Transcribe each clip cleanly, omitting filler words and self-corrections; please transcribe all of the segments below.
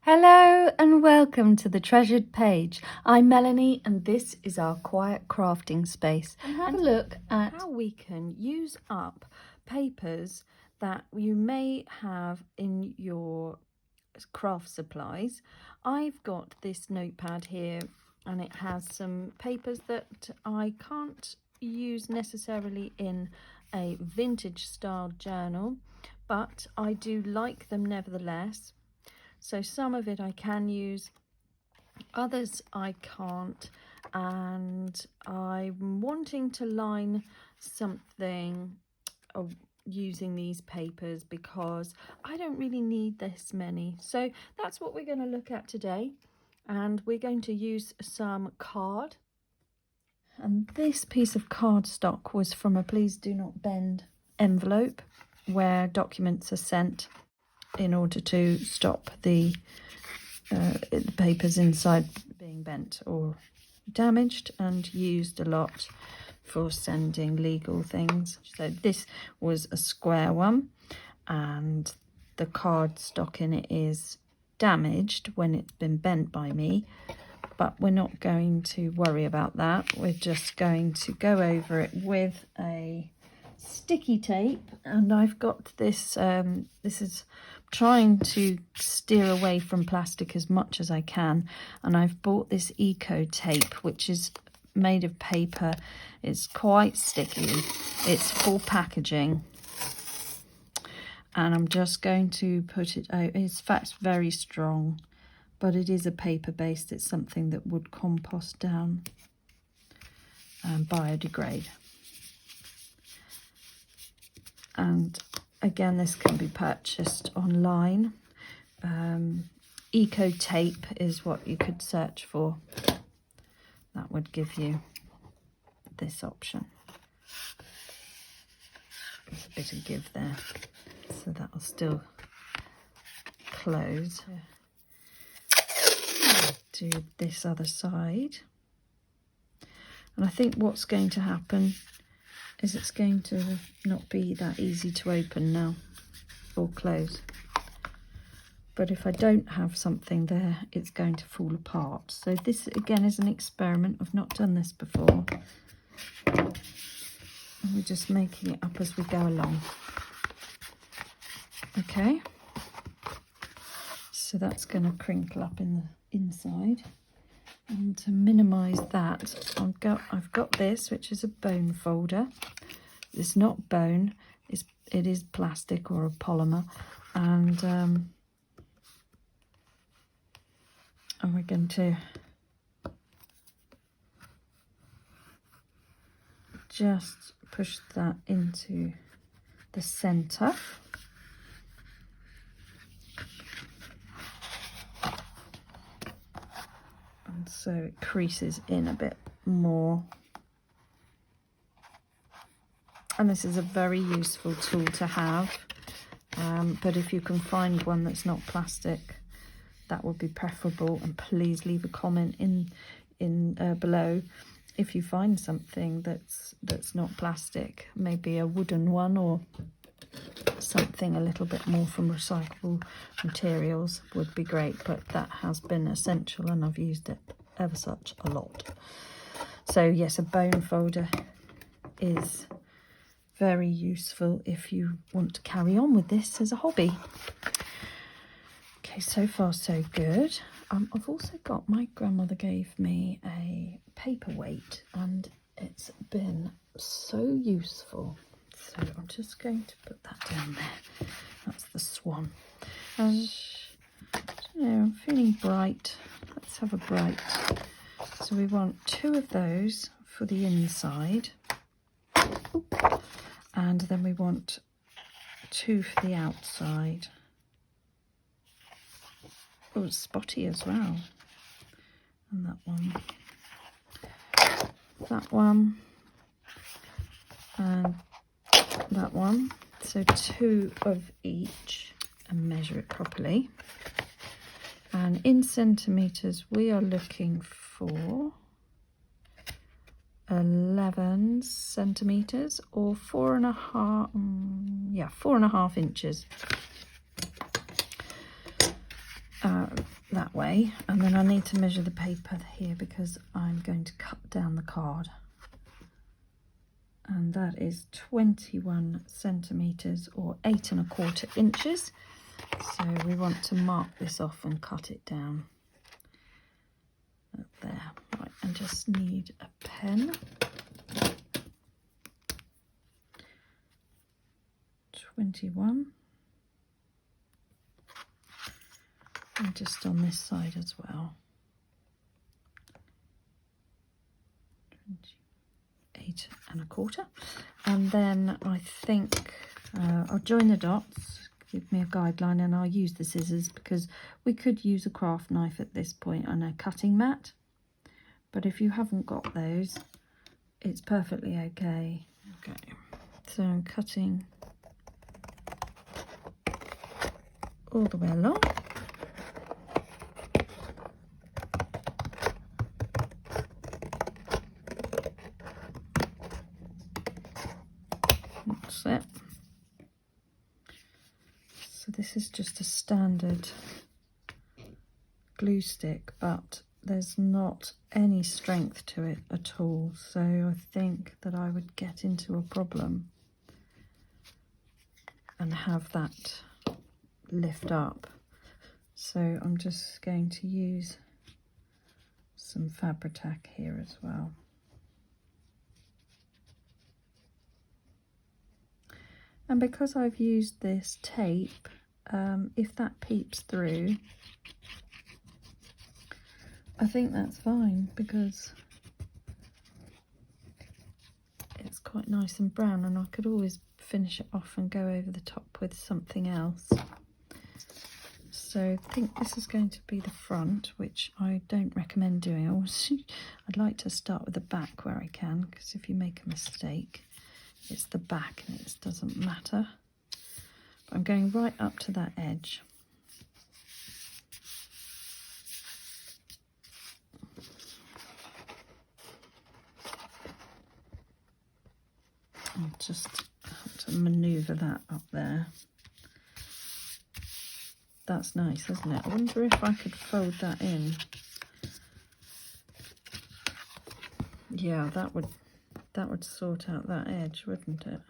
Hello and welcome to the Treasured Page. I'm Melanie and this is our quiet crafting space. And have a look at how we can use up papers that you may have in your craft supplies. I've got this notepad here and it has some papers that I can't use necessarily in a vintage style journal, but I do like them nevertheless. So some of it I can use, others I can't, and I'm wanting to line something using these papers because I don't really need this many. So that's what we're going to look at today, and we're going to use some card. And this piece of cardstock was from a Please Do Not Bend envelope where documents are sent in order to stop the papers inside being bent or damaged, and used a lot for sending legal things. So this was a square one and the cardstock in it is damaged when it's been bent by me, but we're not going to worry about that. We're just going to go over it with a sticky tape, and I've got this this is trying to steer away from plastic as much as I can, and I've bought this eco tape which is made of paper. It's quite sticky, it's for packaging, and I'm just going to put it out. It's in fact very strong, but it is a paper based. It's something that would compost down and biodegrade. And again, this can be purchased online. Eco tape is what you could search for. That would give you this option. There's a bit of give there, so that will still close. Do this other side. And I think what's going to happen is it's going to not be that easy to open now or close. But if I don't have something there, it's going to fall apart. So this again is an experiment. I've not done this before. And we're just making it up as we go along. Okay. So that's going to crinkle up in the inside. And to minimise that, I've got this, which is a bone folder. It's not bone, it is plastic or a polymer, and we're going to just push that into the centre. So it creases in a bit more, and this is a very useful tool to have, but if you can find one that's not plastic, that would be preferable. And please leave a comment in below if you find something that's not plastic, maybe a wooden one or something a little bit more from recyclable materials would be great. But that has been essential and I've used it ever such a lot. So yes, a bone folder is very useful if you want to carry on with this as a hobby. Okay, so far so good. I've also got, my grandmother gave me a paperweight and it's been so useful. So I'm just going to put that down there. That's the swan. And I'm feeling bright. Let's have a bright. So we want 2 of those for the inside. And then we want 2 for the outside. Oh, it's spotty as well. And that one. That one. And that one. So 2 of each, and measure it properly. And in centimetres, we are looking for 11 centimetres or 4.5, yeah, 4.5 inches. that way, and then I need to measure the paper here because I'm going to cut down the card, and that is 21 centimeters or 8 1/4 inches. So we want to mark this off and cut it down there. Right, I just need a pen. 21. And just on this side as well. 8 1/4. And then I think I'll join the dots, give me a guideline, and I'll use the scissors because we could use a craft knife at this point on a cutting mat. But if you haven't got those, it's perfectly okay. Okay, so I'm cutting all the way along. That's it. So this is just a standard glue stick, but there's not any strength to it at all. So I think that I would get into a problem and have that lift up. So I'm just going to use some Fabri-Tac here as well. And because I've used this tape, if that peeps through, I think that's fine because it's quite nice and brown, and I could always finish it off and go over the top with something else. So I think this is going to be the front, which I don't recommend doing. I'd like to start with the back where I can, because if you make a mistake, it's the back and it doesn't matter. But I'm going right up to that edge. I'll just have to manoeuvre that up there. That's nice, isn't it? I wonder if I could fold that in. Yeah, that would sort out that edge, wouldn't it?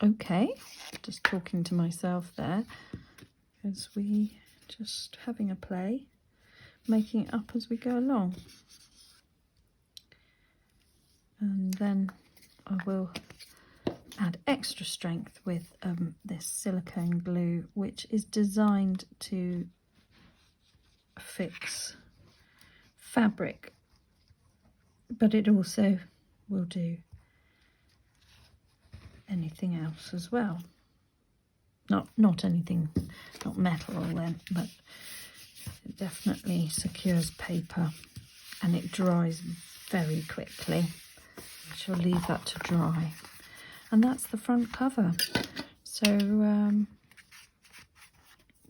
Okay, just talking to myself there, as we just having a play, making it up as we go along. And then I will add extra strength with this silicone glue, which is designed to fix fabric, but it also will do anything else as well. Not anything, not metal or then, but it definitely secures paper, and it dries very quickly. I shall leave that to dry. And that's the front cover. So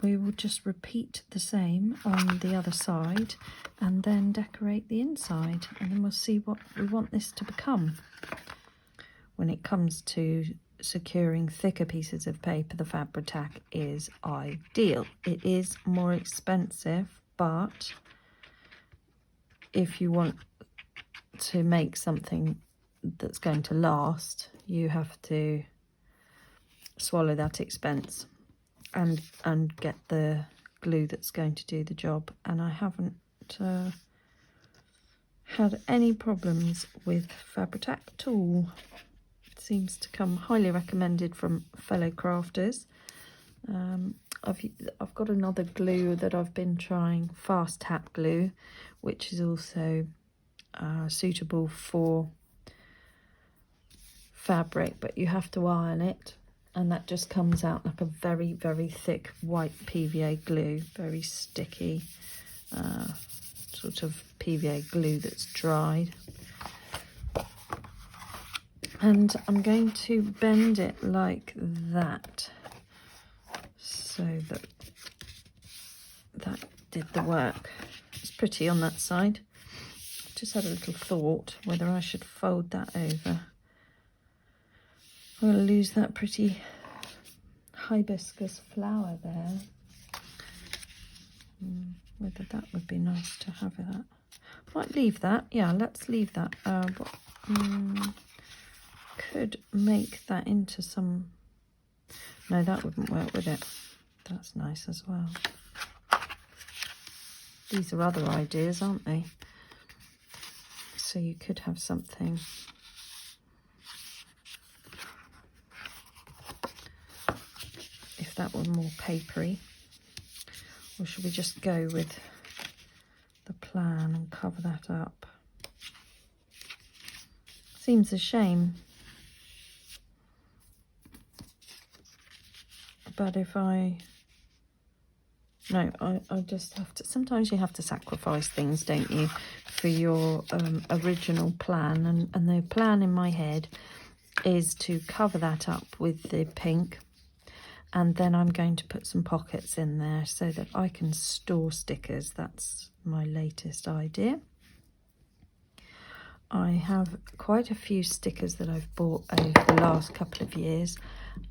we will just repeat the same on the other side and then decorate the inside, and then we'll see what we want this to become. When it comes to securing thicker pieces of paper, the Fabri-Tac is ideal. It is more expensive, but if you want to make something that's going to last, you have to swallow that expense and get the glue that's going to do the job. And I haven't had any problems with Fabri-Tac at all. It seems to come highly recommended from fellow crafters. I've got another glue that I've been trying, fast tap glue, which is also suitable for fabric, but you have to iron it, and that just comes out like a very, very thick white PVA glue, very sticky sort of PVA glue that's dried. And I'm going to bend it like that, so that did the work. It's pretty on that side. Just had a little thought whether I should fold that over. I'm going to lose that pretty hibiscus flower there. Whether that would be nice to have that. Might leave that. Yeah, let's leave that. Could make that into some... No, that wouldn't work, would it? That's nice as well. These are other ideas, aren't they? So you could have something... If that were more papery. Or should we just go with the plan and cover that up? Seems a shame. But if I just have to, sometimes you have to sacrifice things, don't you, for your original plan. And the plan in my head is to cover that up with the pink. And then I'm going to put some pockets in there so that I can store stickers. That's my latest idea. I have quite a few stickers that I've bought over the last couple of years,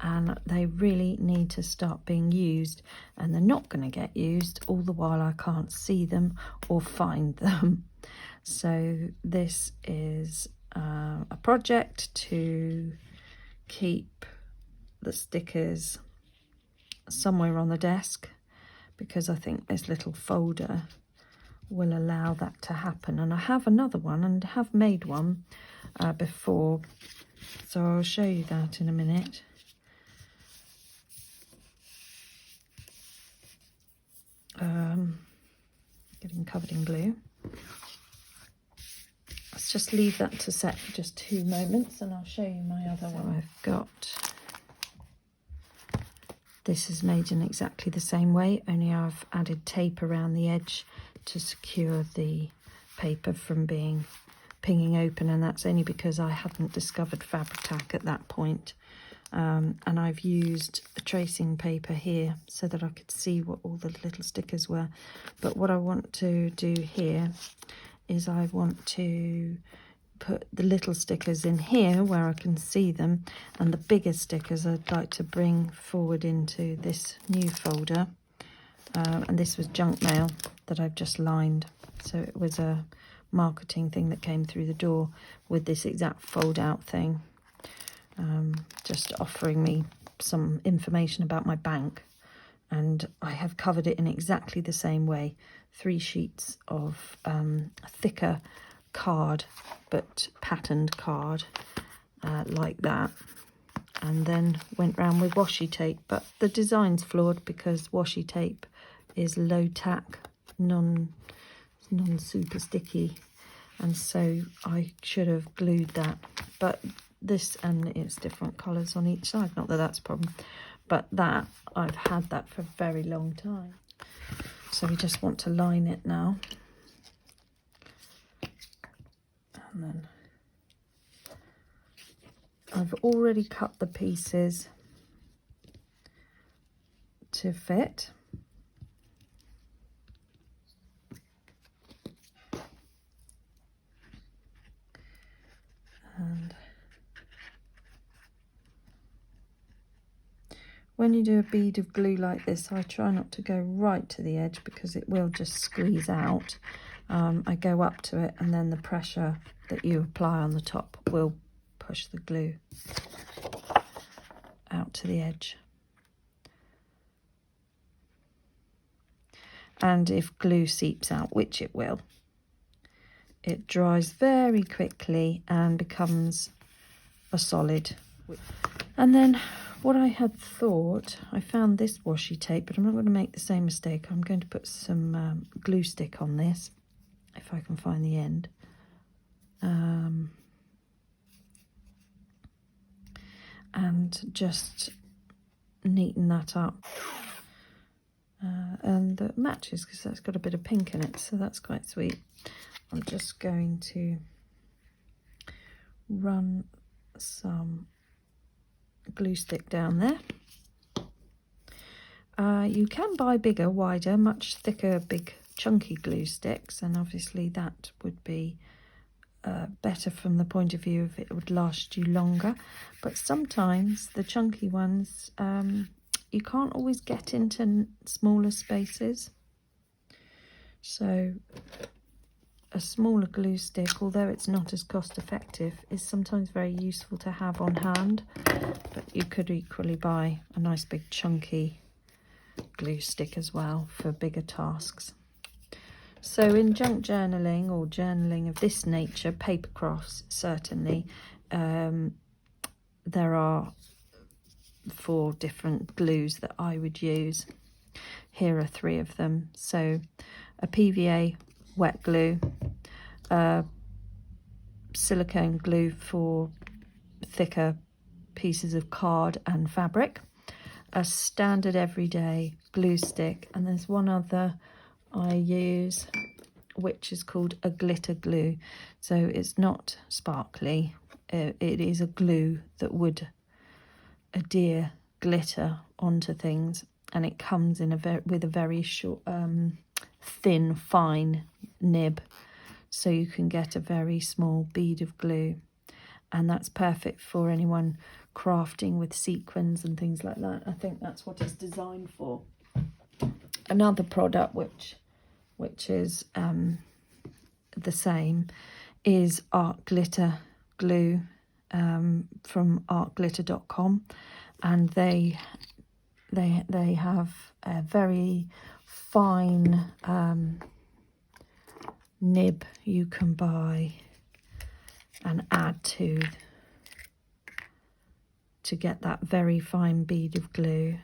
and they really need to start being used, and they're not going to get used all the while I can't see them or find them. So this is a project to keep the stickers somewhere on the desk, because I think this little folder will allow that to happen. And I have another one and have made one before, so I'll show you that in a minute. Getting covered in glue. Let's just leave that to set for just 2 moments and I'll show you my other one. I've got, this is made in exactly the same way, only I've added tape around the edge to secure the paper from pinging open, and that's only because I hadn't discovered Fabri-Tac at that point. And I've used a tracing paper here so that I could see what all the little stickers were. But what I want to do here is I want to put the little stickers in here where I can see them, and the bigger stickers I'd like to bring forward into this new folder. And this was junk mail that I've just lined, so it was a marketing thing that came through the door with this exact fold out thing, just offering me some information about my bank, and I have covered it in exactly the same way. 3 sheets of thicker card, but patterned card, like that, and then went round with washi tape. But the design's flawed because washi tape is low tack, non super sticky, and so I should have glued that. But this, and it's different colours on each side, not that that's a problem, but that I've had that for a very long time. So we just want to line it now, and then I've already cut the pieces to fit. And when you do a bead of glue like this, I try not to go right to the edge because it will just squeeze out. I go up to it, and then the pressure that you apply on the top will push the glue out to the edge. And if glue seeps out, which it will, it dries very quickly and becomes a solid. And then what I had thought, I found this washi tape, but I'm not going to make the same mistake. I'm going to put some glue stick on this, if I can find the end. And just neaten that up. And it matches because that's got a bit of pink in it, so that's quite sweet. I'm just going to run some glue stick down there. You can buy bigger, wider, much thicker, big chunky glue sticks, and obviously that would be better from the point of view of it would last you longer. But sometimes the chunky ones, you can't always get into smaller spaces. So a smaller glue stick, although it's not as cost effective, is sometimes very useful to have on hand, but you could equally buy a nice big chunky glue stick as well for bigger tasks. So in junk journaling or journaling of this nature, paper crafts certainly, there are 4 different glues that I would use. Here are 3 of them. So a PVA wet glue, silicone glue for thicker pieces of card and fabric, a standard everyday glue stick, and there's one other I use which is called a glitter glue. So it's not sparkly, it is a glue that would adhere glitter onto things, and it comes in with a very short thin fine nib, so you can get a very small bead of glue, and that's perfect for anyone crafting with sequins and things like that. I think that's what it's designed for. Another product which is the same is art glitter glue from artglitter.com, and they have a very fine nib you can buy and add to get that very fine bead of glue.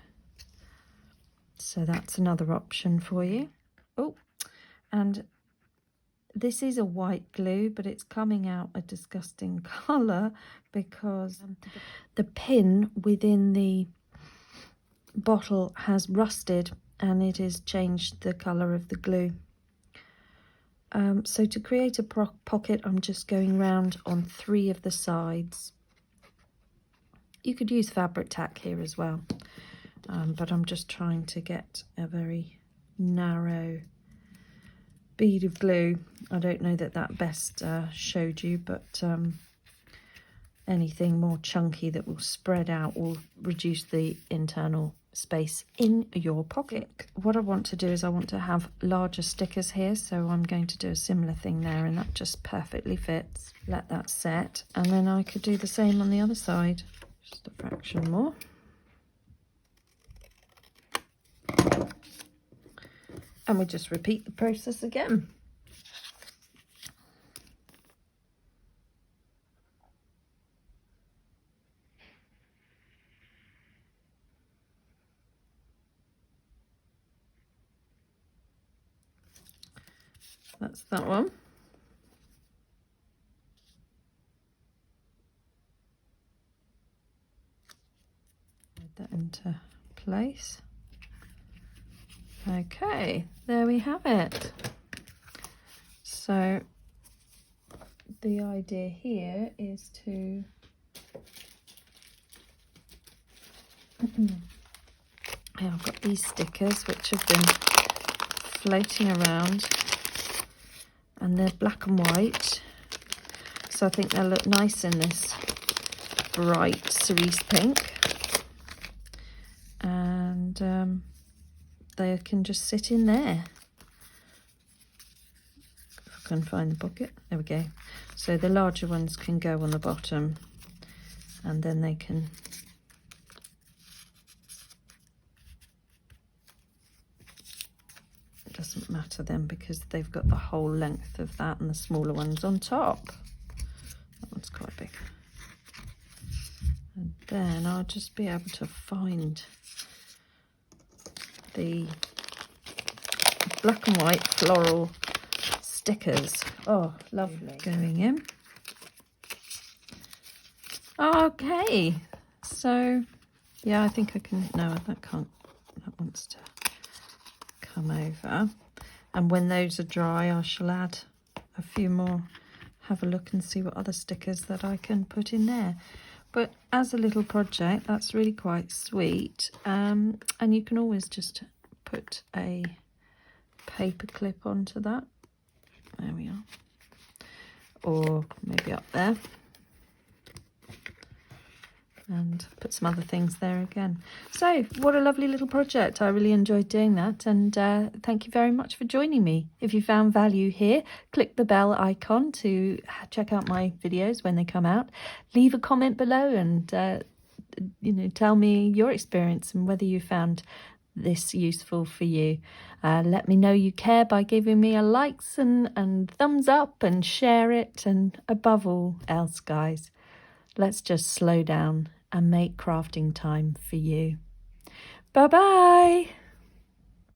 So that's another option for you. Oh, and this is a white glue, but it's coming out a disgusting colour because the pin within the bottle has rusted and it has changed the colour of the glue. So to create a pocket, I'm just going round on 3 of the sides. You could use fabric tack here as well, but I'm just trying to get a very narrow bead of glue. I don't know that best showed you, but anything more chunky that will spread out will reduce the internal space in your pocket. What I want to do is I want to have larger stickers here, so I'm going to do a similar thing there, and that just perfectly fits. Let that set, and then I could do the same on the other side, just a fraction more. And we just repeat the process again. That's that one. Put that into place. Okay, there we have it. So the idea here is to here I've got these stickers which have been floating around, and they're black and white, so I think they'll look nice in this bright cerise pink, and they can just sit in there. If I can find the pocket, there we go. So the larger ones can go on the bottom, and then they can doesn't matter then because they've got the whole length of that, and the smaller one's on top. That one's quite big. And then I'll just be able to find the black and white floral stickers. Oh, lovely. Going in. Okay, so yeah, I think I can, no, that can't, that wants to come over, and when those are dry I shall add a few more, have a look and see what other stickers that I can put in there. But as a little project, that's really quite sweet, and you can always just put a paper clip onto that. There we are, or maybe up there, and put some other things there again. So what a lovely little project. I really enjoyed doing that, and thank you very much for joining me. If you found value here, click the bell icon to check out my videos when they come out. Leave a comment below and tell me your experience and whether you found this useful for you. Let me know you care by giving me a likes and thumbs up, and share it, and above all else, guys, let's just slow down and make crafting time for you. Bye bye.